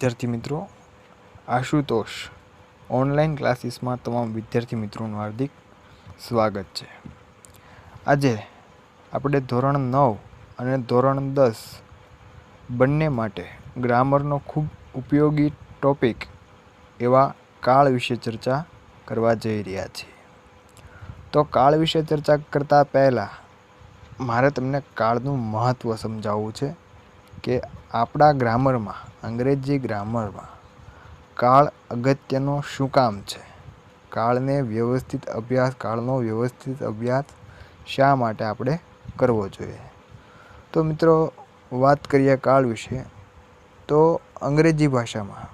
विद्यार्थी मित्रों, Ashutosh online classes में तमाम विद्यार्थी मित्रों हार्दिक स्वागत है। आज આપણે ધોરણ 9 અને ધોરણ 10 બંને માટે ગ્રામરનો ખૂબ ઉપયોગી ટોપિક એવા કાળ વિશે ચર્ચા કરવા જઈ રહ્યા છીએ। તો કાળ વિશે ચર્ચા કરતા પહેલા મારે તમને કાળનું મહત્વ સમજાવવું છે કે આપણા ગ્રામરમાં, અંગ્રેજી ગ્રામરમાં કાળ અગત્યનો શું કામ છે, કાળનો વ્યવસ્થિત અભ્યાસ શા માટે આપણે કરવો જોઈએ। તો મિત્રો, વાત કરીએ કાળ વિશે, તો અંગ્રેજી ભાષામાં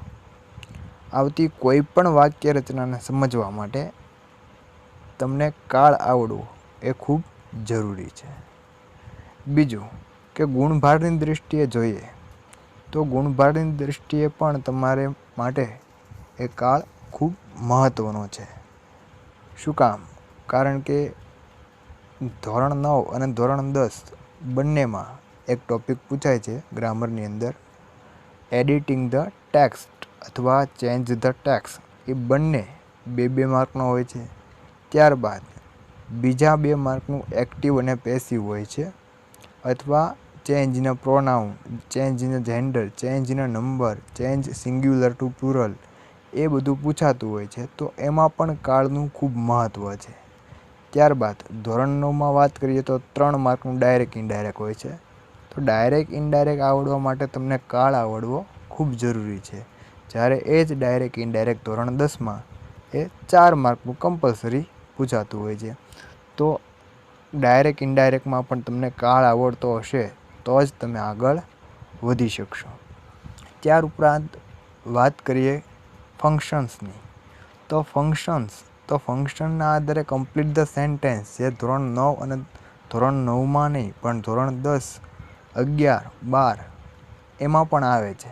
આવતી કોઈ પણ વાક્ય રચનાને સમજવા માટે તમને કાળ આવડવું એ ખૂબ જરૂરી છે। બીજું કે ગુણભારની દૃષ્ટિએ જોઈએ તો ગુણભારની દૃષ્ટિએ પણ તમારે માટે એ કાળ ખૂબ મહત્ત્વનો છે। શું કામ? કારણ કે ધોરણ 9 અને ધોરણ 10 બંનેમાં એક ટૉપિક પૂછાય છે ગ્રામરની અંદર, એડિટિંગ ધ ટેક્સ્ટ અથવા ચેન્જ ધ ટેક્સ્ટ। એ બંને 2-2 માર્કનો હોય છે। ત્યારબાદ બીજા 2 માર્કનું એક્ટિવ અને પેસિવ હોય છે, અથવા change in pronoun, change in gender, change in number, change singular to plural, એ બધું પૂછાતું હોય છે। તો એમાં પણ કાળનું ખૂબ મહત્ત્વ છે। ત્યારબાદ ધોરણ 9માં વાત કરીએ તો 3 માર્કનું ડાયરેક્ટ ઇનડાયરેક્ટ હોય છે। તો ડાયરેક્ટ ઇનડાયરેક્ટ આવડવા માટે તમને કાળ આવડવો ખૂબ જરૂરી છે, જ્યારે એ જ ડાયરેક્ટ ઇનડાયરેક્ટ ધોરણ 10માં એ 4 માર્કનું કમ્પલસરી પૂછાતું હોય છે। તો ડાયરેક્ટ ઇનડાયરેક્ટમાં પણ તમને કાળ આવડતો હશે તો જ તમે આગળ વધી શકશો। ત્યાર ઉપરાંત વાત કરીએ ફંક્શન્સની, તો ફંક્શનના આધારે કમ્પ્લીટ ધ સેન્ટેન્સ, જે ધોરણ 9 અને ધોરણ 9માં નહીં પણ ધોરણ 10, 11, 12 એમાં પણ આવે છે।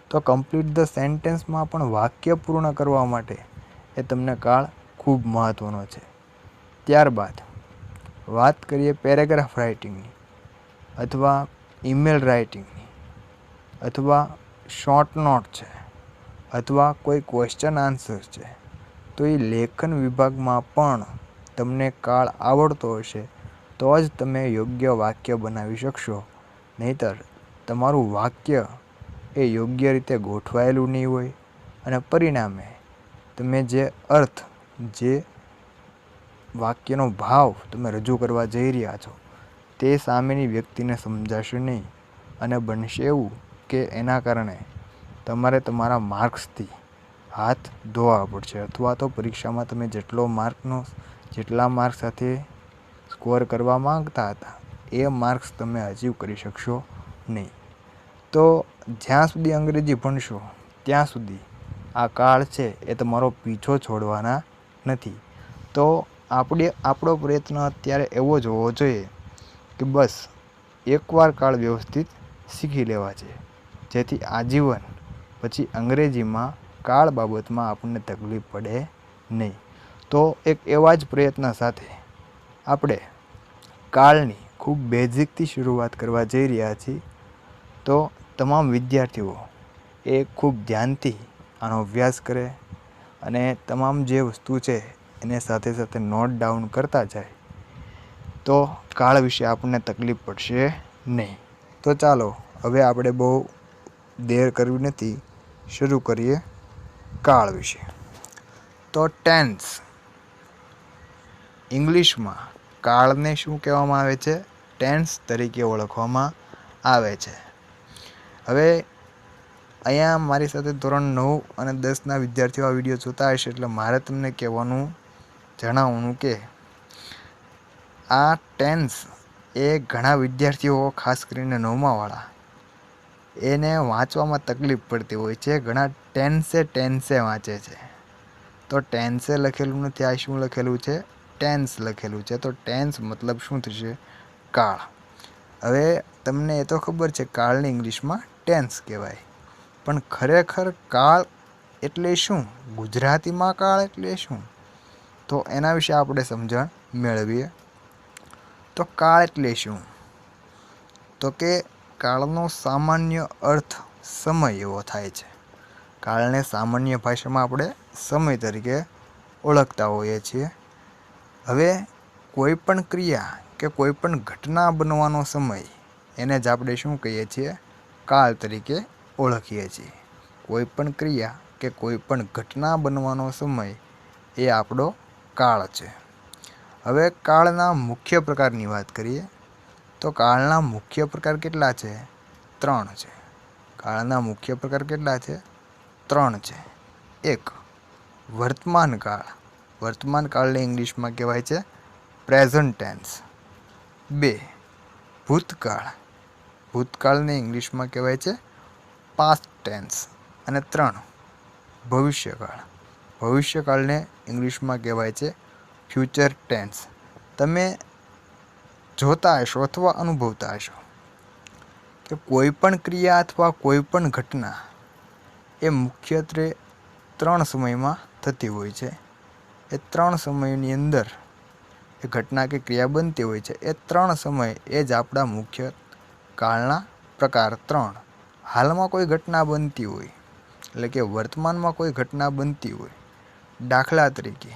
તો કમ્પ્લીટ ધ સેન્ટેન્સમાં પણ વાક્ય પૂર્ણ કરવા માટે એ તમને કાળ ખૂબ મહત્ત્વનો છે। ત્યારબાદ વાત કરીએ પેરેગ્રાફ રાઇટિંગની, અથવા ઈમેલ રાઇટિંગની, અથવા શોર્ટ નોટ છે, અથવા કોઈ ક્વેશ્ચન આન્સર છે, તો એ લેખન વિભાગમાં પણ તમને કાળ આવડતો હશે તો જ તમે યોગ્ય વાક્ય બનાવી શકશો। નહીંતર તમારું વાક્ય એ યોગ્ય રીતે ગોઠવાયેલું નહીં હોય અને પરિણામે તમે જે અર્થ, જે વાક્યનો ભાવ તમે રજૂ કરવા જઈ રહ્યા છો તે સામેની વ્યક્તિને સમજાશે નહીં, અને બનશે એવું કે એના કારણે તમારે તમારા માર્ક્સથી હાથ ધોવા પડશે, અથવા તો પરીક્ષામાં તમે જેટલા માર્ક સાથે સ્કોર કરવા માંગતા હતા એ માર્ક્સ તમે અચીવ કરી શકશો નહીં। તો જ્યાં સુધી અંગ્રેજી ભણશો ત્યાં સુધી આ કાળ છે એ તમારો પીછો છોડવાના નથી। તો આપણો પ્રયત્ન અત્યારે એવો જ હોવો જોઈએ કે બસ એકવાર કાળ વ્યવસ્થિત શીખી લેવા છે, જેથી આજીવન પછી અંગ્રેજીમાં કાળ બાબતમાં આપણને તકલીફ પડે નહીં। તો એક એવા જ પ્રયત્ન સાથે આપણે કાળની ખૂબ બેઝિકથી શરૂઆત કરવા જઈ રહ્યા છીએ। તો તમામ વિદ્યાર્થીઓ એ ખૂબ ધ્યાનથી આનો અભ્યાસ કરે અને તમામ જે વસ્તુ છે એને સાથે સાથે નોટ ડાઉન કરતા જાય, તો કાળ વિશે આપણને તકલીફ પડશે નહીં। તો ચાલો હવે આપણે બહુ દેર કરવી નથી, શરૂ કરીએ કાળ વિશે। તો ટેન્સ, ઇંગ્લિશમાં કાળને શું કહેવામાં આવે છે? ટેન્સ તરીકે ઓળખવામાં આવે છે। હવે અહીંયા મારી સાથે ધોરણ 9 અને 10ના વિદ્યાર્થીઓ આ વિડીયો જોતા હશે, એટલે મારે તમને જણાવવાનું કે આ ટેન્સ એ ઘણા વિદ્યાર્થીઓ, ખાસ કરીને 9માવાળા, એને વાંચવામાં તકલીફ પડતી હોય છે। ઘણા ટેન્સે વાંચે છે। તો ટેન્સે લખેલું નથી, આ શું લખેલું છે? ટેન્સ લખેલું છે। તો ટેન્સ મતલબ શું થશે? કાળ। હવે તમને એ તો ખબર છે કાળને ઇંગ્લિશમાં ટેન્સ કહેવાય, પણ ખરેખર કાળ એટલે શું? ગુજરાતીમાં કાળ એટલે શું? તો એના વિશે આપણે સમજણ મેળવીએ। તો કાળ એટલે શું? તો કે કાળનો સામાન્ય અર્થ સમય એવો થાય છે। કાળને સામાન્ય ભાષામાં આપણે સમય તરીકે ઓળખતા હોઈએ છીએ. હવે કોઈ પણ ક્રિયા કે કોઈ પણ ઘટના બનવાનો સમય એને જ આપણે શું કહીએ છીએ? કાળ તરીકે ઓળખીએ છીએ. કોઈ પણ ક્રિયા કે કોઈ પણ ઘટના બનવાનો સમય એ આપણો કાળ છે. હવે કાળના મુખ્ય પ્રકારની વાત કરીએ તો કાળના મુખ્ય પ્રકાર કેટલા છે? 3 છે. કાળના મુખ્ય પ્રકાર કેટલા છે? 3 છે. 1. વર્તમાન કાળ. વર્તમાન કાળને ઇંગ્લિશમાં કહેવાય છે પ્રેઝન્ટ ટેન્સ. 2. ભૂતકાળ. ભૂતકાળને ઇંગ્લિશમાં કહેવાય છે પાસ્ટ ટેન્સ. અને 3. ભવિષ્યકાળ. ભવિષ્યકાળને ઇંગ્લિશમાં કહેવાય છે ફ્યુચર ટેન્સ. તમે જોતા હશો અથવા અનુભવતા હશો કે કોઈ પણ ક્રિયા અથવા કોઈ પણ ઘટના એ મુખ્યત્વે 3 સમયમાં થતી હોય છે. એ 3 સમયની અંદર એ ઘટના કે ક્રિયા બનતી હોય છે. એ 3 સમય એ જ આપણા મુખ્ય કાળના પ્રકાર 3. હાલમાં કોઈ ઘટના બનતી હોય એટલે કે વર્તમાનમાં કોઈ ઘટના બનતી હોય, દાખલા તરીકે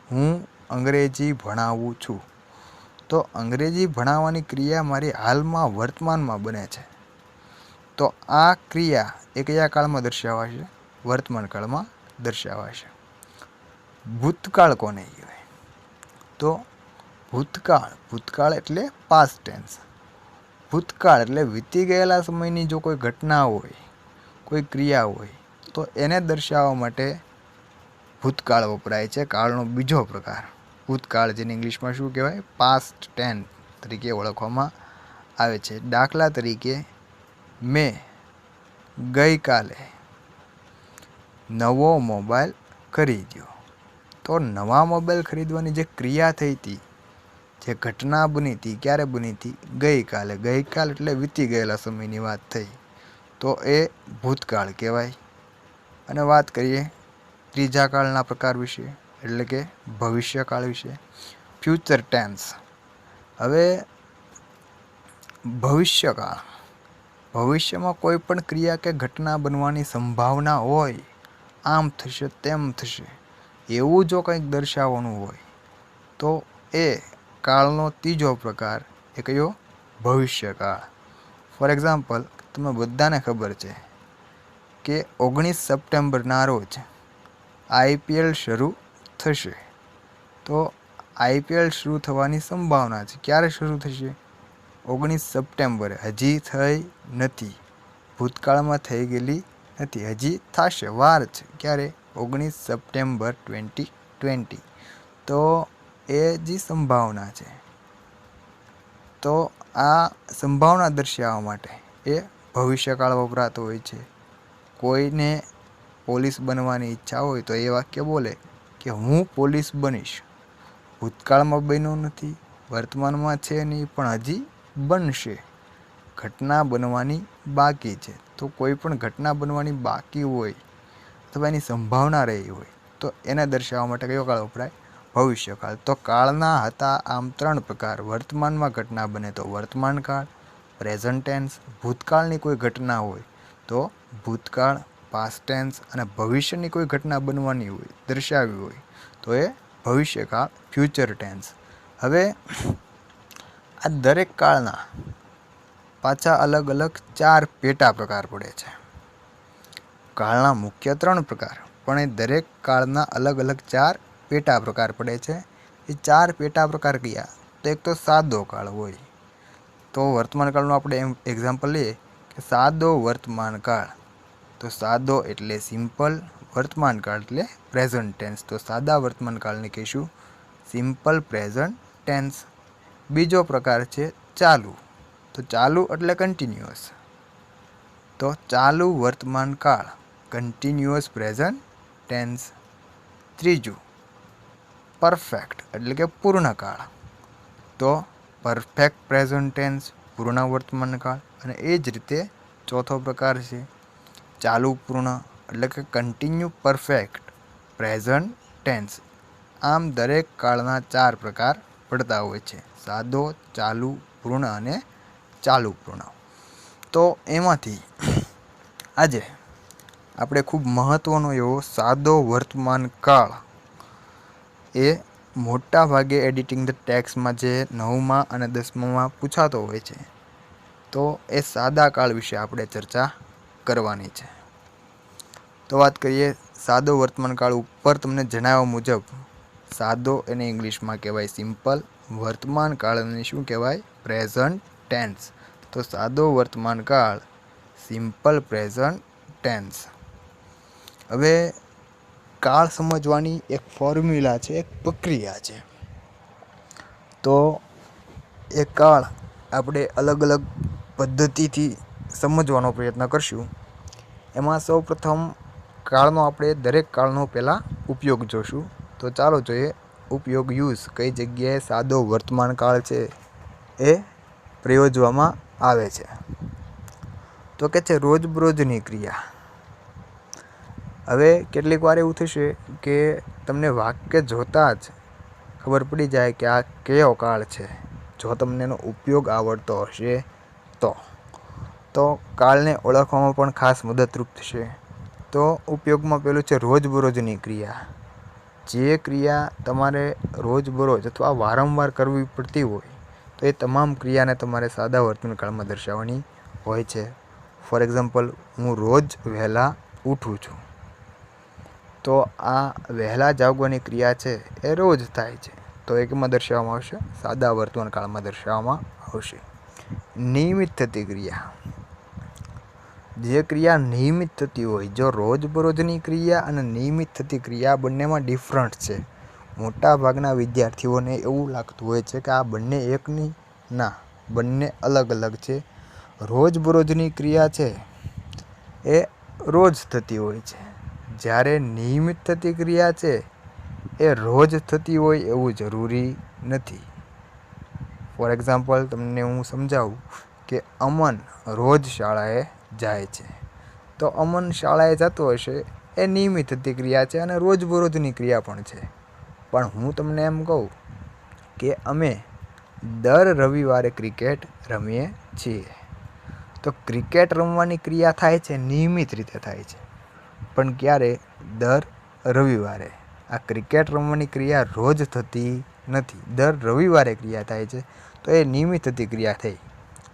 હું અંગ્રેજી ભણાવું છું, તો અંગ્રેજી ભણાવવાની ક્રિયા મારી હાલમાં વર્તમાનમાં બને છે. તો આ ક્રિયા એ કયા કાળમાં દર્શાવાશે? વર્તમાન કાળમાં દર્શાવાશે. ભૂતકાળ કોને કહેવાય? તો ભૂતકાળ એટલે પાસ્ટ ટેન્સ. ભૂતકાળ એટલે વીતી ગયેલા સમયની જો કોઈ ઘટના હોય, કોઈ ક્રિયા હોય, તો એને દર્શાવવા માટે ભૂતકાળ વપરાય છે. કાળનો બીજો પ્રકાર ભૂતકાળ, જેને ઇંગ્લિશમાં શું કહેવાય? પાસ્ટ ટેન્સ તરીકે ઓળખવામાં આવે છે. દાખલા તરીકે મેં ગઈકાલે નવો મોબાઈલ ખરીદ્યો. તો નવા મોબાઈલ ખરીદવાની જે ક્રિયા થઈ હતી, જે ઘટના બની હતી, ક્યારે બની હતી? ગઈકાલે. ગઈકાલ એટલે વીતી ગયેલા સમયની વાત થઈ, તો એ ભૂતકાળ કહેવાય. અને વાત કરીએ ત્રીજા કાળના પ્રકાર વિશે, એટલે કે ભવિષ્યકાળ વિશે, ફ્યુચર ટેન્સ. હવે ભવિષ્યકાળ, ભવિષ્યમાં કોઈ પણ ક્રિયા કે ઘટના બનવાની સંભાવના હોય, આમ થશે તેમ થશે એવું જો કંઈક દર્શાવવાનું હોય, તો એ કાળનો ત્રીજો પ્રકાર એ કયો? ભવિષ્યકાળ. ફોર એક્ઝામ્પલ, તમે બધાને ખબર છે કે 19 સપ્ટેમ્બરના રોજ IPL શરૂ થશે. તો IPL શરૂ થવાની સંભાવના છે. ક્યારે શરૂ થશે? 19 સપ્ટેમ્બરે. હજી થઈ નથી, ભૂતકાળમાં થઈ ગયેલી નથી, હજી થશે, વાર છે. ક્યારે? 19 સપ્ટેમ્બર 2020. તો એ જે સંભાવના છે, તો આ સંભાવના દર્શાવવા માટે એ ભવિષ્યકાળ વપરાતો હોય છે. કોઈને પોલીસ બનવાની ઈચ્છા હોય તો એ વાક્ય બોલે કે હું પોલીસ બનીશ. ભૂતકાળમાં બન્યું નથી, વર્તમાનમાં છે નહીં, પણ હજી બનશે. ઘટના બનવાની બાકી છે. તો કોઈ પણ ઘટના બનવાની બાકી હોય અથવા એની સંભાવના રહી હોય, તો એને દર્શાવવા માટે કયો કાળ વપરાય? ભવિષ્યકાળ. તો કાળના હતા આમ 3 પ્રકાર. વર્તમાનમાં ઘટના બને તો વર્તમાન કાળ, પ્રેઝન્ટ ટેન્સ. ભૂતકાળની કોઈ ઘટના હોય તો ભૂતકાળ, પાસ્ટ ટેન્સ. અને ભવિષ્યની કોઈ ઘટના બનવાની હોય, દર્શાવી હોય, તો એ ભવિષ્યકાળ, ફ્યુચર ટેન્સ. હવે આ દરેક કાળના પાછા અલગ અલગ 4 પેટા પ્રકાર પડે છે. કાળના મુખ્ય 3 પ્રકાર, પણ એ દરેક કાળના અલગ અલગ 4 પેટા પ્રકાર પડે છે. એ 4 પેટા પ્રકાર કયા? તો એક તો સાદો કાળ હોય. તો વર્તમાન કાળનું આપણે એક્ઝામ્પલ લઈએ કે સાદો વર્તમાન કાળ. તો સાદો એટલે સિમ્પલ, વર્તમાન કાળ એટલે પ્રેઝન્ટ ટેન્સ. તો સાદા વર્તમાન કાળને કહીશું સિમ્પલ પ્રેઝન્ટ ટેન્સ. બીજો પ્રકાર છે ચાલુ. તો ચાલુ એટલે કન્ટિન્યુઅસ. તો ચાલુ વર્તમાન કાળ, કન્ટિન્યુઅસ પ્રેઝન્ટ ટેન્સ. ત્રીજું પરફેક્ટ એટલે કે પૂર્ણ કાળ. તો પરફેક્ટ પ્રેઝન્ટ ટેન્સ, પૂર્ણ વર્તમાન કાળ. અને એ જ રીતે ચોથો પ્રકાર છે ચાલુ પૂર્ણ એટલે કે કન્ટિન્યુ પરફેક્ટ પ્રેઝન્ટ ટેન્સ. આમ દરેક કાળના 4 પ્રકાર પડતા હોય છે: સાદો, ચાલુ, પૂર્ણ અને ચાલુ પૂર્ણ. તો એમાંથી આજે આપણે ખૂબ મહત્ત્વનો એવો સાદો વર્તમાન કાળ એ મોટા ભાગે એડિટિંગ ધ ટેક્સ્ટમાં જે 9મા અને 10મામાં પૂછાતો હોય છે, તો એ સાદા કાળ વિશે આપણે ચર્ચા કરવાની છે. તો વાત કરીએ સાદો વર્તમાન કાળ ઉપર તમને જણાવ્યા મુજબ સાદો એને ઇંગ્લિશમાં કહેવાય સિમ્પલ, વર્તમાન કાળને શું કહેવાય પ્રેઝન્ટ ટેન્સ. તો સાદો વર્તમાન કાળ સિમ્પલ પ્રેઝન્ટ ટેન્સ. હવે કાળ સમજવાની એક ફોર્મ્યુલા છે, એક પ્રક્રિયા છે. તો એ કાળ આપણે અલગ અલગ પદ્ધતિથી સમજવાનો પ્રયત્ન કરશું. એમાં સૌપ્રથમ કાળનો આપણે દરેક કાળનો પહેલાં ઉપયોગ જોશું. તો ચાલો જોઈએ ઉપયોગ યુઝ કઈ જગ્યાએ સાદો વર્તમાન કાળ છે એ પ્રયોજવામાં આવે છે. તો કે છે રોજબરોજની ક્રિયા. હવે કેટલીક વાર એવું થશે કે તમને વાક્ય જોતાં જ ખબર પડી જાય કે આ કયો કાળ છે, જો તમને એનો ઉપયોગ આવડતો હશે તો કાળને ઓળખવામાં પણ ખાસ મદદરૂપ થશે. તો ઉપયોગમાં પેલું છે રોજબરોજની ક્રિયા. જે ક્રિયા તમારે રોજબરોજ અથવા વારંવાર કરવી પડતી હોય તો એ તમામ ક્રિયાને તમારે સાદા વર્તમાન કાળમાં દર્શાવવાની હોય છે. ફોર એક્ઝામ્પલ, હું રોજ વહેલા ઉઠું છું. તો આ વહેલા જાગવાની ક્રિયા છે એ રોજ થાય છે, તો એ કેમાં દર્શાવવામાં આવશે સાદા વર્તમાન કાળમાં દર્શાવવામાં આવશે. નિયમિત થતી ક્રિયા. જે ક્રિયા નિયમિત થતી હોય, જો રોજબરોજની ક્રિયા અને નિયમિત થતી ક્રિયા બંનેમાં ડિફરન્ટ છે. મોટા ભાગના વિદ્યાર્થીઓને એવું લાગતું હોય છે કે આ બંને એકની, ના, બંને અલગ અલગ છે. રોજબરોજની ક્રિયા છે એ રોજ થતી હોય છે, જ્યારે નિયમિત થતી ક્રિયા છે એ રોજ થતી હોય એવું જરૂરી નથી. ફોર એક્ઝામ્પલ તમને હું સમજાવું કે અમન રોજ શાળાએ જાય છે. તો અમન શાળાએ જતો હશે એ નિયમિત થતી ક્રિયા છે અને રોજબરોજની ક્રિયા પણ છે. પણ હું તમને એમ કહું કે અમે દર રવિવારે ક્રિકેટ રમીએ છીએ. તો ક્રિકેટ રમવાની ક્રિયા થાય છે નિયમિત રીતે થાય છે, પણ ક્યારે દર રવિવારે. આ ક્રિકેટ રમવાની ક્રિયા રોજ થતી નથી, દર રવિવારે ક્રિયા થાય છે, તો એ નિયમિત થતી ક્રિયા થઈ,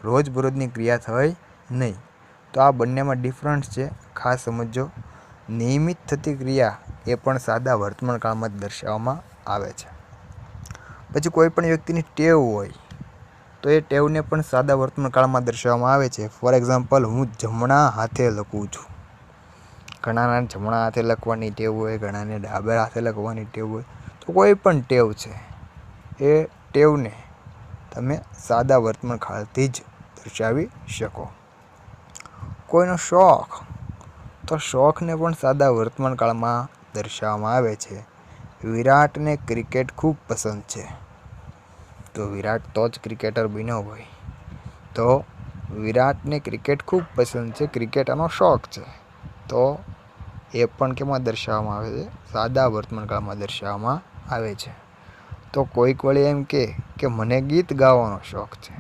રોજબરોજની ક્રિયા થઈ નહીં. તો આ બંનેમાં ડિફરન્સ છે, ખાસ સમજો. નિયમિત થતી ક્રિયા એ પણ સાદા વર્તમાન કાળમાં જ દર્શાવવામાં આવે છે. પછી કોઈ પણ વ્યક્તિની ટેવ હોય તો એ ટેવને પણ સાદા વર્તમાન કાળમાં દર્શાવવામાં આવે છે. ફોર એક્ઝામ્પલ, હું જમણા હાથે લખું છું. ઘણાના જમણા હાથે લખવાની ટેવ હોય, ઘણાને ડાબા હાથે લખવાની ટેવ હોય. તો કોઈ પણ ટેવ છે એ ટેવને તમે સાદા વર્તમાન કાળથી જ દર્શાવી શકો. કોઈનો શોખ, તો શોખને પણ સાદા વર્તમાન કાળમાં દર્શાવવામાં આવે છે. વિરાટને ક્રિકેટ ખૂબ પસંદ છે. તો વિરાટ તો જ ક્રિકેટર બન્યો હોય. તો વિરાટને ક્રિકેટ ખૂબ પસંદ છે, ક્રિકેટ એનો શોખ છે. તો એ પણ કેમાં દર્શાવવામાં આવે છે સાદા વર્તમાન કાળમાં દર્શાવવામાં આવે છે. તો કોઈક વળી એમ કે મને ગીત ગાવાનો શોખ છે.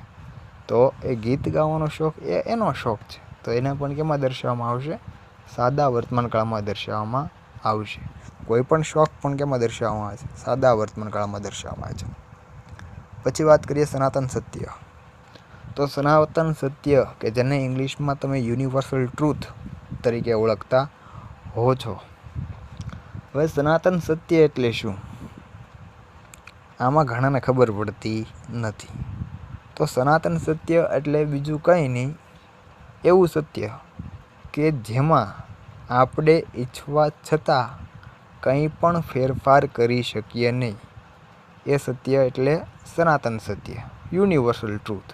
તો એ ગીત ગાવાનો શોખ એ એનો શોખ છે, તો એને પણ કેમાં દર્શાવવામાં આવશે સાદા વર્તમાન કાળમાં દર્શાવવામાં આવશે. કોઈ પણ શોખ પણ કેમાં દર્શાવવામાં આવે છે સાદા વર્તમાન કાળમાં દર્શાવવામાં આવે છે. પછી વાત કરીએ સનાતન સત્ય. તો સનાતન સત્ય કે જેને ઇંગ્લિશમાં તમે યુનિવર્સલ ટ્રુથ તરીકે ઓળખતા હો છો. હવે સનાતન સત્ય એટલે શું? આમાં ઘણાને ખબર પડતી નથી. તો સનાતન સત્ય એટલે બીજું કંઈ નહીં, એવું સત્ય કે જેમાં આપણે ઈચ્છવા છતાં કંઈ પણ ફેરફાર કરી શકીએ નહીં. એ સત્ય એટલે સનાતન સત્ય, યુનિવર્સલ ટ્રુથ,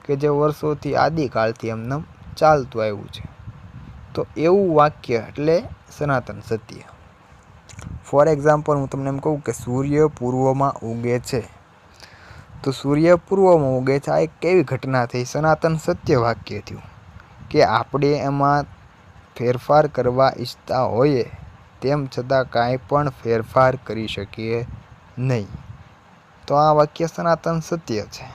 કે જે વર્ષોથી આદિકાળથી એમને ચાલતું આવ્યું છે. તો એવું વાક્ય એટલે સનાતન સત્ય. ફોર એક્ઝામ્પલ, હું તમને એમ કહું કે સૂર્ય પૂર્વમાં ઉગે છે. તો સૂર્ય પૂર્વમાં ઉગે છે, આ એક કેવી ઘટના થઈ? સનાતન સત્ય વાક્ય થયું કે આપણે એમાં ફેરફાર કરવા ઈચ્છતા હોઈએ તેમ છતાં કાંઈ પણ ફેરફાર કરી શકીએ નહીં. તો આ વાક્ય સનાતન સત્ય છે.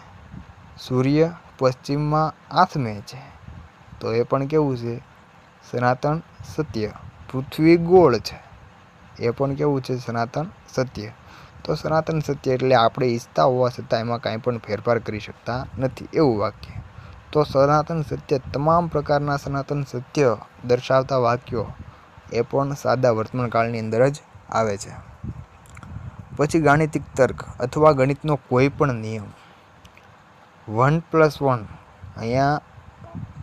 સૂર્ય પશ્ચિમમાં આથમે છે, તો એ પણ કેવું છે? સનાતન સત્ય. પૃથ્વી ગોળ છે એ પણ કેવું છે? સનાતન સત્ય. તો સનાતન સત્ય એટલે આપણે ઈચ્છતા હોવા છતાં એમાં કાંઈ પણ ફેરફાર કરી શકતા નથી એવું વાક્ય. તો સનાતન સત્ય, તમામ પ્રકારના સનાતન સત્ય દર્શાવતા વાક્યો એ પણ સાદા વર્તમાનકાળની અંદર જ આવે છે. પછી ગાણિતિક તર્ક અથવા ગણિતનો કોઈ પણ નિયમ. 1+1 અહીંયા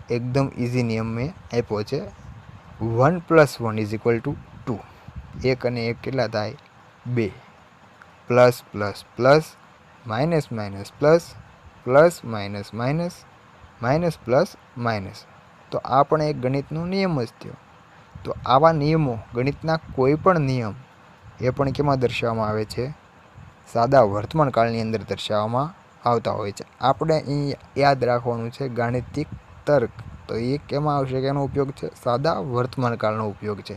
એકદમ ઇઝી નિયમ મેં આપ્યો છે. 1+1 = 2. 1 અને 1 કેટલા થાય? 2. Plus plus plus, minus minus plus, plus minus minus, minus plus minus. તો આ પણ એક ગણિતનો નિયમ જ થયો. તો આવા નિયમો, ગણિતના કોઈ પણ નિયમ એ પણ કેમાં દર્શાવવામાં આવે છે? સાદા વર્તમાનકાળની અંદર દર્શાવવામાં આવતા હોય છે. આપણે અહીં યાદ રાખવાનું છે ગાણિતિક તર્ક, તો એ કેમાં આવશે? કે એનો ઉપયોગ છે સાદા વર્તમાનકાળનો ઉપયોગ છે.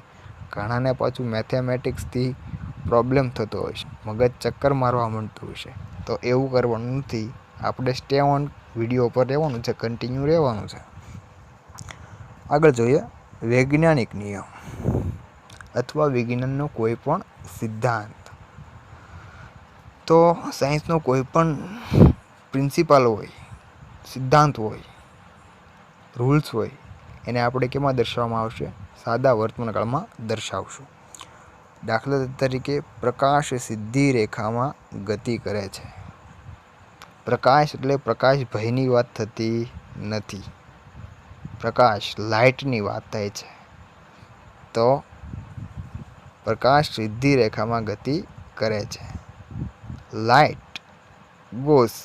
ઘણાને પાછું મેથેમેટિક્સથી પ્રોબ્લેમ થતો હોય છે, મગજ ચક્કર મારવા માંડતું હોય છે. તો એવું કરવાનું નથી. આપણે સ્ટે ઓન વિડીયો પર રહેવાનું છે, કન્ટિન્યુ રહેવાનું છે. આગળ જોઈએ વૈજ્ઞાનિક નિયમ અથવા વિજ્ઞાનનો કોઈ પણ સિદ્ધાંત. તો સાયન્સનો કોઈ પણ પ્રિન્સિપાલ હોય, સિદ્ધાંત હોય, રૂલ્સ હોય, એને આપણે કેમાં દર્શાવવામાં આવશે? સાદા વર્તમાનકાળમાં દર્શાવશું. દાખલા તરીકે પ્રકાશ સીધી રેખામાં ગતિ કરે છે. પ્રકાશ એટલે પ્રકાશ ભયની વાત થતી નથી, પ્રકાશ લાઇટની વાત થાય છે. તો પ્રકાશ સીધી રેખામાં ગતિ કરે છે. Light goes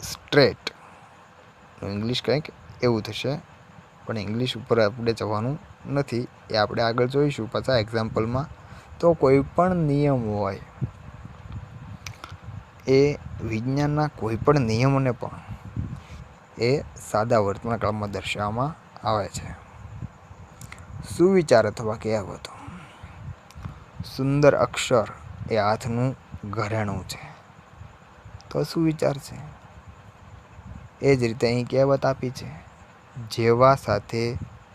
straight. ઇંગ્લિશ કંઈક એવું થશે, પણ ઇંગ્લિશ ઉપર આપણે જવાનું નથી, એ આપણે આગળ જોઈશું પાછા એક્ઝામ્પલમાં. તો કોઈ પણ નિયમ હોય એ વિજ્ઞાનના કોઈ પણ નિયમોને પણ એ સાદા વર્તમાનકાળમાં દર્શાવવામાં આવે છે. સુવિચાર અથવા કહેવતો. સુંદર અક્ષર એ હાથનું ઘરેણું છે. તો સુવિચાર છે. એ જ રીતે અહીં કહેવત આપી છે, જેવા સાથે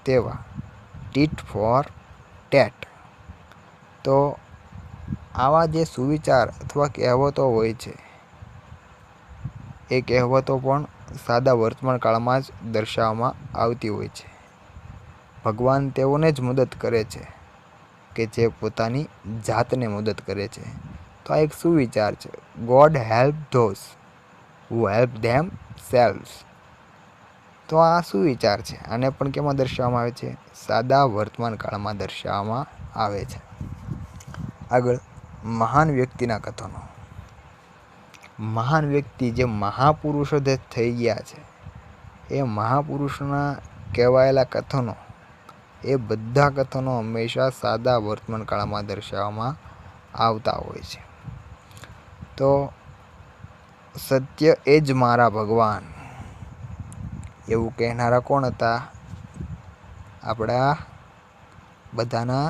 તેવા, ટીટ ફોર ટેટ. તો આવા જે સુવિચાર અથવા કહેવતો હોય છે એ કહેવતો પણ સાદા વર્તમાન કાળમાં જ દર્શાવવામાં આવતી હોય છે. ભગવાન તેઓને જ મદદ કરે છે કે જે પોતાની જાતને મદદ કરે છે. તો આ એક સુવિચાર છે. God help those who help themselves. તો આ સુવિચાર છે. આને પણ કેમાં દર્શાવવામાં આવે છે? સાદા વર્તમાન કાળમાં દર્શાવવામાં આવે છે. આગળ મહાન વ્યક્તિના કથનો. મહાન વ્યક્તિ, જે મહાપુરુષો જે થઈ ગયા છે, એ મહાપુરુષોના કહેવાયેલા કથનો, એ બધા કથનો હંમેશા સાદા વર્તમાન કાળમાં દર્શાવવામાં આવતા હોય છે. તો સત્ય એ જ મારા ભગવાન, એવું કહેનારા કોણ હતા? આપણા બધાના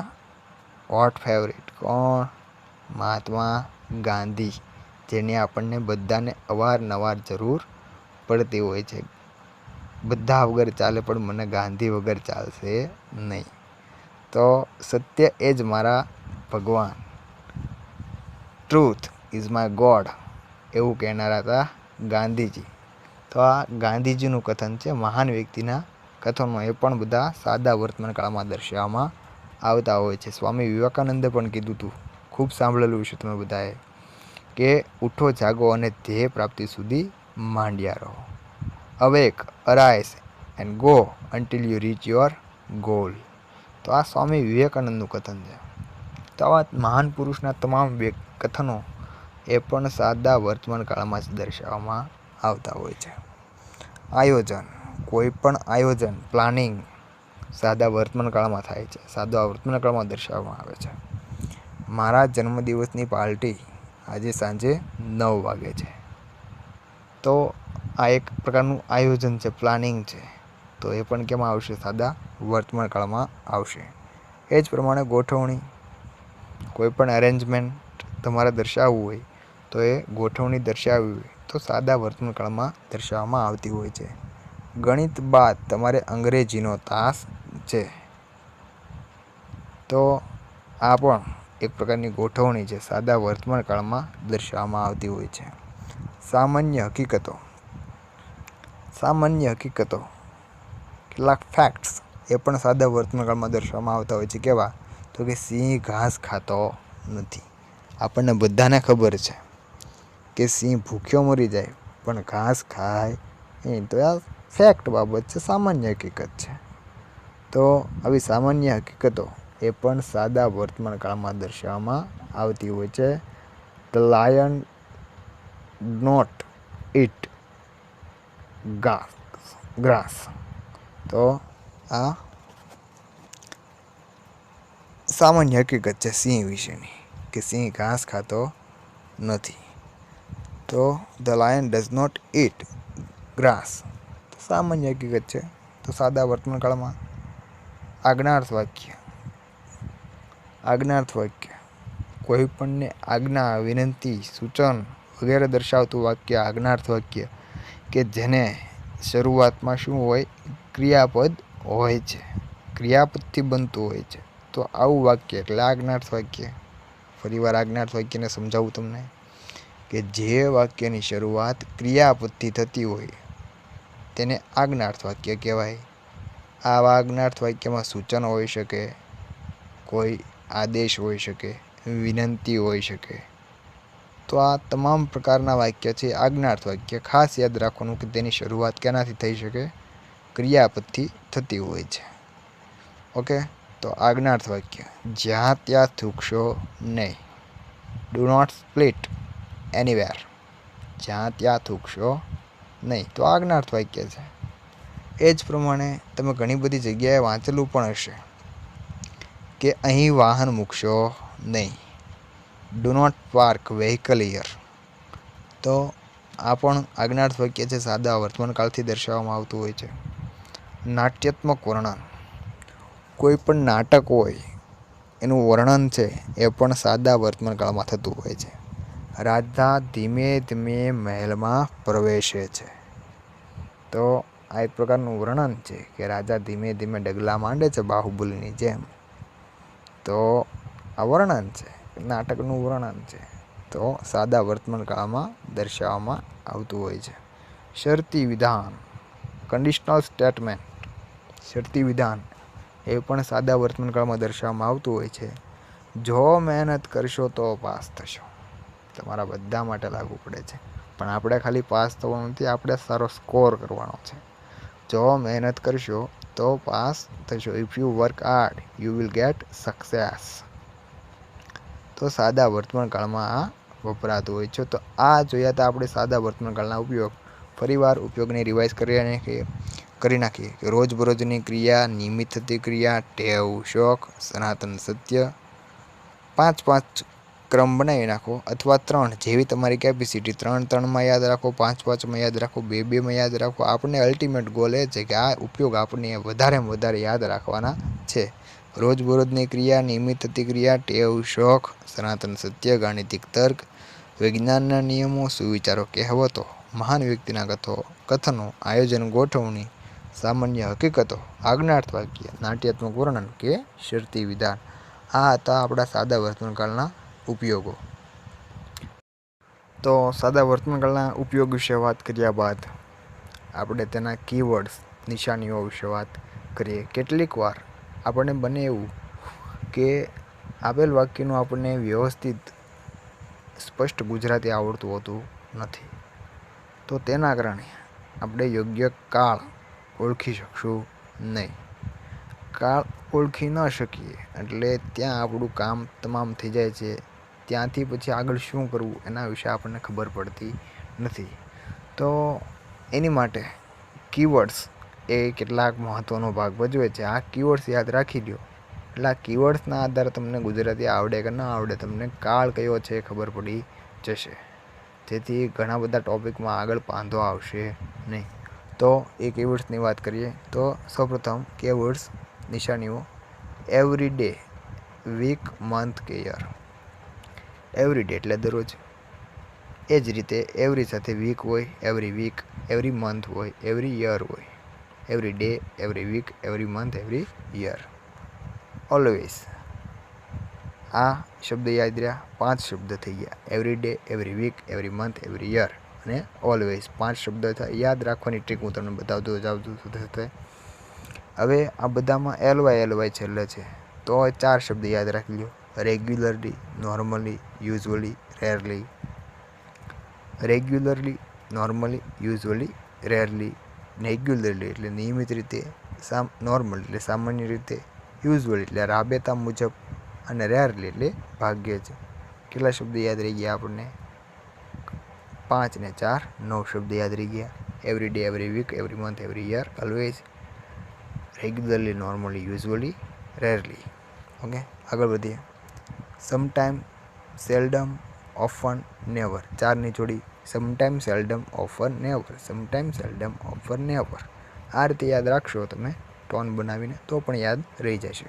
હોટ ફેવરિટ કોણ? મહાત્મા ગાંધી, જેની આપણને બધાને અવારનવાર જરૂર પડતી હોય છે. બધા વગર ચાલે પણ મને ગાંધી વગર ચાલશે નહીં. તો સત્ય એ જ મારા ભગવાન, ટ્રુથ ઇઝ માય ગોડ, એવું કહેનારા હતા ગાંધીજી. તો આ ગાંધીજીનું કથન છે. મહાન વ્યક્તિના કથનો એ પણ બધા સાદા વર્તમાન કાળમાં દર્શાવવામાં આવતા હોય છે. સ્વામી વિવેકાનંદે પણ કીધું હતું, ખૂબ સાંભળેલું છે તમે બધાએ, કે ઉઠો જાગો અને ધ્યેય પ્રાપ્તિ સુધી માંડ્યા રહો. Awake, arise and go until you reach your goal. તો આ સ્વામી વિવેકાનંદનું કથન છે. તો આવા મહાન પુરુષના તમામ કથનો એ પણ સાદા વર્તમાન કાળમાં જ દર્શાવવામાં આવતા હોય છે. આયોજન. કોઈ પણ આયોજન, પ્લાનિંગ સાદા વર્તમાન કાળમાં થાય છે, સાદા વર્તમાન કાળમાં દર્શાવવામાં આવે છે. મારા જન્મદિવસની પાર્ટી આજે સાંજે 9 વાગે છે. તો આ એક પ્રકારનું આયોજન છે, પ્લાનિંગ છે. તો એ પણ કેમાં આવશે? સાદા વર્તમાન કાળમાં આવશે. એ જ પ્રમાણે ગોઠવણી. કોઈ પણ અરેન્જમેન્ટ તમારે દર્શાવવું હોય તો એ ગોઠવણી દર્શાવવી હોય તો સાદા વર્તમાન કાળમાં દર્શાવવામાં આવતી હોય છે. ગણિત બાદ તમારે અંગ્રેજીનો તાસ છે. તો આ પણ એક પ્રકારની ગોઠવણી છે, સાદા વર્તમાન કાળમાં દર્શાવવામાં આવતી હોય છે. સામાન્ય હકીકતો. સામાન્ય હકીકતો, કેટલાક ફેક્ટ્સ એ પણ સાદા વર્તમાન કાળમાં દર્શાવવામાં આવતા હોય છે. કેવા? તો કે સિંહ ઘાસ ખાતો નથી. આપણને બધાને ખબર છે કે સિંહ ભૂખ્યો મરી જાય પણ ઘાસ ખાય નહીં. તો આ ફેક્ટ બાબત છે, સામાન્ય હકીકત છે. તો આવી સામાન્ય હકીકતો એ પણ સાદા વર્તમાન કાળમાં દર્શાવવામાં આવતી હોય છે. The lion not eat grass. તો આ સામાન્ય હકીકત છે સિંહ વિશેની, કે સિંહ ઘાસ ખાતો નથી. તો the lion does not eat grass સામાન્ય હકીકત છે. તો સાદા વર્તમાન કાળમાં આજ્ઞાર્થ વાક્ય. આજ્ઞાર્થ વાક્ય કોઈ પણને આજ્ઞા, વિનંતી, સૂચન વગેરે દર્શાવતું વાક્ય આજ્ઞાર્થ વાક્ય, કે જેને શરૂઆતમાં શું હોય? ક્રિયાપદ હોય છે, ક્રિયાપદથી બનતું હોય છે. તો આવું વાક્ય એટલે આજ્ઞાર્થ વાક્ય. ફરીવાર આજ્ઞાર્થ વાક્યને સમજાવું તમને, કે જે વાક્યની શરૂઆત ક્રિયાપદથી થતી હોય તેને આજ્ઞાર્થ વાક્ય કહેવાય. આવા આજ્ઞાર્થ વાક્યમાં સૂચન હોઈ શકે, કોઈ આદેશ હોઈ શકે, વિનંતી હોઈ શકે. તો આ તમામ પ્રકારના વાક્ય છે આજ્ઞાર્થ વાક્ય. ખાસ યાદ રાખવાનું કે તેની શરૂઆત કેનાથી થઈ શકે? ક્રિયાપદથી થતી હોય છે. ઓકે, તો આજ્ઞાર્થ વાક્ય, જ્યાં ત્યાં થૂંકશો નહીં. Do not split anywhere. જ્યાં ત્યાં થૂંકશો નહીં. તો આજ્ઞાર્થ વાક્ય છે. એ જ પ્રમાણે તમે ઘણી બધી જગ્યાએ વાંચેલું પણ હશે કે અહીં વાહન મૂકશો નહીં. Do not park vehicle here. તો આ પણ આજ્ઞાર્થ વાક્ય છે, સાદા વર્તમાન કાળથી દર્શાવવામાં આવતું હોય છે. નાટ્યાત્મક વર્ણન. કોઈ પણ નાટક હોય એનું વર્ણન છે એ પણ સાદા વર્તમાન કાળમાં થતું હોય છે. રાજા ધીમે ધીમે મહેલમાં પ્રવેશે છે. તો આ એક પ્રકારનું વર્ણન છે કે રાજા ધીમે ધીમે ડગલા માંડે છે બાહુબલીની જેમ. તો આ વર્ણન છે, નાટકનું વર્ણન છે. તો સાદા વર્તમાન કાળમાં દર્શાવવામાં આવતું હોય છે. શરતી વિધાન, કન્ડિશનલ સ્ટેટમેન્ટ. શરતી વિધાન એ પણ સાદા વર્તમાન કાળમાં દર્શાવવામાં આવતું હોય છે. જો મહેનત કરશો તો પાસ થશો. તમારા બધા માટે લાગુ પડે છે. પણ આપણે ખાલી પાસ થવાનું નથી, આપણે સારો સ્કોર કરવાનો છે. જો મહેનત કરશો તો પાસ થશો. If you work hard you will get success. તો સાદા વર્તમાન કાળમાં આ વપરાતું હોય છે. તો આ જોયા હતા આપણે સાદા વર્તમાન કાળના ઉપયોગ. ફરીવાર ઉપયોગને રિવાઇઝ કરી નાખીએ કે રોજબરોજની ક્રિયા, નિયમિત થતી ક્રિયા, ટેવ, શોખ, સનાતન સત્ય. 5 ક્રમ બનાવી નાખો, અથવા 3 જેવી તમારી કેપેસિટી. 3 યાદ રાખો, 5 યાદ રાખો, 2 યાદ રાખો. આપણને અલ્ટિમેટ ગોલ એ છે કે આ ઉપયોગ આપણે વધારેમાં વધારે યાદ રાખવાના છે. રોજબરોજની ક્રિયા, નિયમિત થતી ક્રિયા, ટેવ, શોખ, સનાતન સત્ય, ગાણિતિક તર્ક, વિજ્ઞાનના નિયમો, સુવિચારો, કહેવતો, મહાન વ્યક્તિના કથનો, આયોજન, ગોઠવણી, સામાન્ય હકીકતો, આજ્ઞાર્થ વાક્ય, નાટ્યાત્મક વર્ણન કે શરતી વિધાન. આ હતા આપણા સાદા વર્તમાન કાળના ઉપયોગો. તો સાદા વર્તમાન કાળના ઉપયોગ વિશે વાત કર્યા બાદ આપણે તેના કીવર્ડ્સ, નિશાનીઓ વિશે વાત કરીએ. કેટલીક વાર આપણને બને એવું કે આપેલ વાક્યનું આપણને વ્યવસ્થિત સ્પષ્ટ ગુજરાતી આવડતું હોતું નથી. તો તેના કારણે આપણે યોગ્ય કાળ ઓળખી શકશું નહીં. કાળ ઓળખી ન શકીએ એટલે ત્યાં આપણું કામ તમામ થઈ જાય છે. ત્યાંથી પછી આગળ શું કરવું એના વિશે આપણને ખબર પડતી નથી. તો એની માટે કીવર્ડ્સ એ કેટલાક મહત્ત્વનો ભાગ ભજવે છે. આ કીવર્ડ્સ યાદ રાખી લો એટલે આ કીવર્ડ્સના આધારે તમને ગુજરાતી આવડે કે ન આવડે, તમને કાળ કયો છે એ ખબર પડી જશે. જેથી ઘણા બધા ટૉપિકમાં આગળ વાંધો આવશે નહીં. તો એ કીવર્ડ્સની વાત કરીએ તો સૌપ્રથમ કીવર્ડ્સ, નિશાનીઓ. એવરી ડે, વીક, મંથ કે યર. એવરી ડે એટલે દરરોજ. એ જ રીતે એવરી સાથે વીક હોય, એવરી વીક, એવરી મંથ હોય, એવરી યર હોય. Every day, every week, every month, every year. Always, આ શબ્દ યાદ રહ્યા, 5 શબ્દ થઈ ગયા. Every day, every week, every month, every year અને ઓલવેઝ. 5 શબ્દ યાદ રાખવાની ટ્રીક હું તમને બતાવતો જાઉં છું. હવે આ બધામાં એલવાય છેલ્લે છે, તો 4 શબ્દ યાદ રાખી લો. Regularly, normally, usually, rarely. Regularly, normally, usually, rarely. Regularly એટલે નિયમિત રીતે, નોર્મલ એટલે સામાન્ય રીતે, યુઝ્યુઅલી એટલે રાબેતા મુજબ અને રેરલી એટલે ભાગ્યે જ. કેટલા શબ્દ યાદ રહી ગયા આપણને? 5 ને 4 9 શબ્દ યાદ રહી ગયા. Every day, every week, every month, every year, always, regularly, normally, usually, rarely. Okay, આગળ વધીએ. Sometime, seldom, often, never. 4ની જોડી. Sometime, seldom, often, never. Sometime, seldom, often, never. આ રીતે યાદ રાખશો તમે ટોન બનાવીને તો પણ યાદ રહી જશે.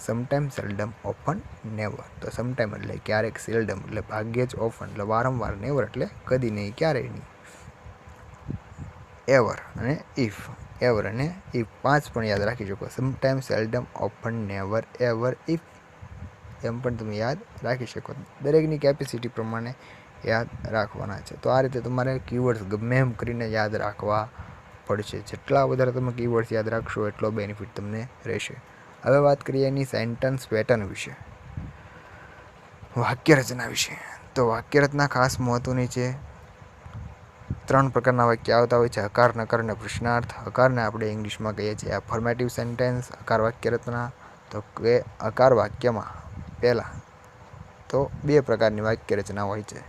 Sometime, seldom, often, never. તો સમટાઈમ એટલે ક્યારેક, સેલ્ડમ એટલે ભાગ્યે જ, ઓફન એટલે વારંવાર, નેવર એટલે કદી નહીં, ક્યારેય નહીં. એવર અને ઇફ. એવર અને ઇફ 5 પણ યાદ રાખી શકો. Sometime, seldom, often, never, ever, if. એમ પણ તમે યાદ રાખી શકો. દરેકની કેપેસિટી પ્રમાણે યાદ રાખવાના છે. તો આ રીતે તમારે કીવર્ડ્સ ગમે એમ કરીને યાદ રાખવા પડશે. જેટલા વધારે તમે કીવર્ડ્સ યાદ રાખશો એટલો બેનિફિટ તમને રહેશે. હવે વાત કરીએ એની સેન્ટન્સ પેટર્ન વિશે, વાક્ય રચના વિશે. તો વાક્ય રચના ખાસ મહત્વની છે. 3 પ્રકારના વાક્ય આવતા હોય છે: હકાર, નકાર અને પ્રશ્નાર્થ. હકારને આપણે ઇંગ્લિશમાં કહીએ છીએ અફર્મેટિવ સેન્ટેન્સ, હકાર વાક્ય રચના. તો કે હકાર વાક્યમાં પહેલાં તો 2 પ્રકારની વાક્ય રચના હોય છે.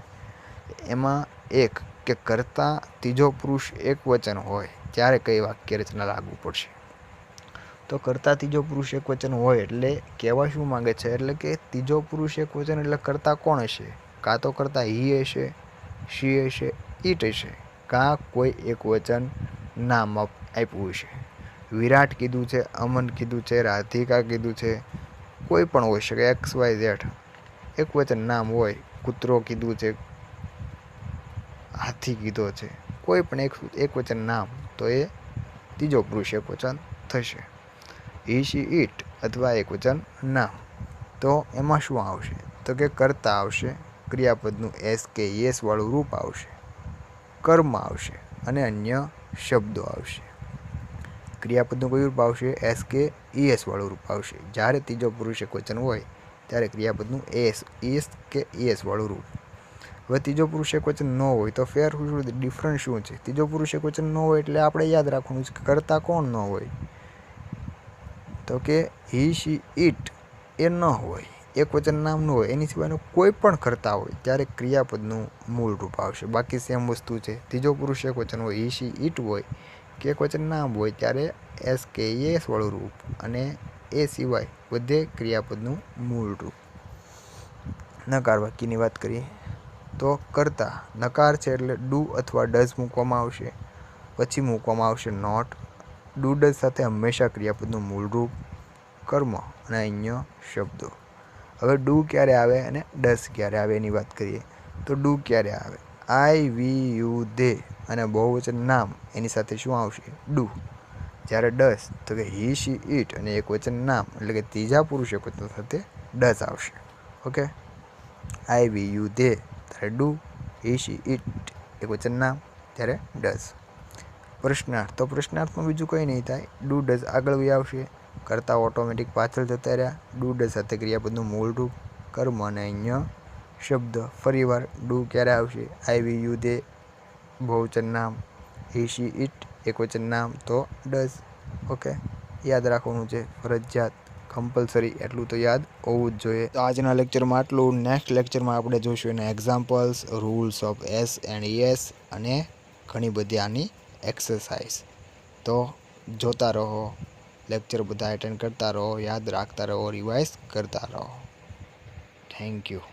એમાં એક કે કરતા ત્રીજો પુરુષ એકવચન હોય ત્યારે કઈ વાક્ય રચના લાગુ પડશે. તો કરતા ત્રીજો પુરુષ એકવચન હોય એટલે કહેવા શું માંગે છે? એટલે કે ત્રીજો પુરુષ એકવચન એટલે કરતા કોણ હશે? કાં તો કરતા હી હશે, શી હશે, ઈટ હશે, કાં કોઈ એકવચન નામ આપ્યું હશે. વિરાટ કીધું છે, અમન કીધું છે, રાધિકા કીધું છે, કોઈ પણ હોઈ શકે, XYZ એકવચન નામ હોય. કૂતરો કીધું છે, હાથી કીધો છે, કોઈ પણ એકવચન નામ, તો એ ત્રીજો પુરુષ એકવચન થશે. હી, શી, ઈટ અથવા એકવચન નામ. તો એમાં શું આવશે? તો કે કરતા આવશે, ક્રિયાપદનું એસ કે યસ વાળું રૂપ આવશે, કર્મ આવશે અને અન્ય શબ્દો આવશે. ક્રિયાપદનું કયું રૂપ આવશે? એસ કે ઈએસ વાળું રૂપ આવશે. જ્યારે ત્રીજો પુરુષ એકવચન હોય ત્યારે ક્રિયાપદનું એસ કે ઈએસ વાળું રૂપ. હવે ત્રીજો પુરુષ એકવચન ન હોય તો ફેર શું, ડિફરન્સ શું છે? ત્રીજો પુરુષ એકવચન ન હોય એટલે આપણે યાદ રાખવાનું છે કે કરતા કોણ ન હોય? તો કે હી, શી, ઈટ એ ન હોય, એકવચન નામ ન હોય, એની સિવાયનું કોઈ પણ કરતા હોય ત્યારે ક્રિયાપદનું મૂળ રૂપ આવશે. બાકી સેમ વસ્તુ છે. ત્રીજો પુરુષ એકવચન હોય, હી, શી, ઈટ હોય કે એકવચન નામ હોય ત્યારે એસ કે એસ વાળું રૂપ અને એ સિવાય બધે ક્રિયાપદનું મૂળ રૂપ. નકાર વાક્યની વાત કરીએ તો કરતા નકાર છે એટલે ડુ અથવા ડઝ મૂકવામાં આવશે. પછી મૂકવામાં આવશે નોટ. ડુ ડઝ સાથે હંમેશા ક્રિયાપદનું મૂળ રૂપ, કર્મ અને અન્ય શબ્દો. હવે ડુ ક્યારે આવે અને ડઝ ક્યારે આવે એની વાત કરીએ તો ડુ ક્યારે આવે? આઈ, વી, યુ, ધે અને બહુવચન નામ એની સાથે શું આવશે? ડુ. જ્યારે ડઝ તો કે હી, શી, ઈટ અને એકવચન નામ એટલે કે ત્રીજા પુરુષ એકવચન સાથે ડઝ આવશે. Okay, I, we, you, they ત્યારે ડુ, હી, શી, ઈટ એકવચન નામ ત્યારે ડઝ. પ્રશ્નાર્થ તો પ્રશ્નાર્થમાં બીજું કંઈ નહીં થાય, ડુ ડઝ આગળ બી આવશે, કરતા ઓટોમેટિક પાછળ જતા રહ્યા. ડુ ડઝ સાથે ક્રિયાપદનું મૂળ રૂપ, કર્મ અને અન્ય શબ્દ. ફરીવાર ડુ ક્યારે આવશે? આઈ, વી, યુ, ધે બહુવચન નામ, હી, શી, ઈટ એકવચન નામ તો ડઝ. ઓકે, યાદ રાખવાનું છે ફરજિયાત, કમ્પલસરી, એટલું તો યાદ હોવું જ જોઈએ. તો આજના લેક્ચરમાં આટલું. નેક્સ્ટ લેક્ચરમાં આપણે જોઈશું એના examples, rules of S and yes અને ઘણી બધી આની એક્સરસાઇઝ. તો જોતા રહો, લેક્ચર બધા એટેન્ડ કરતા રહો, યાદ રાખતા રહો, રિવાઇઝ કરતા રહો. Thank you.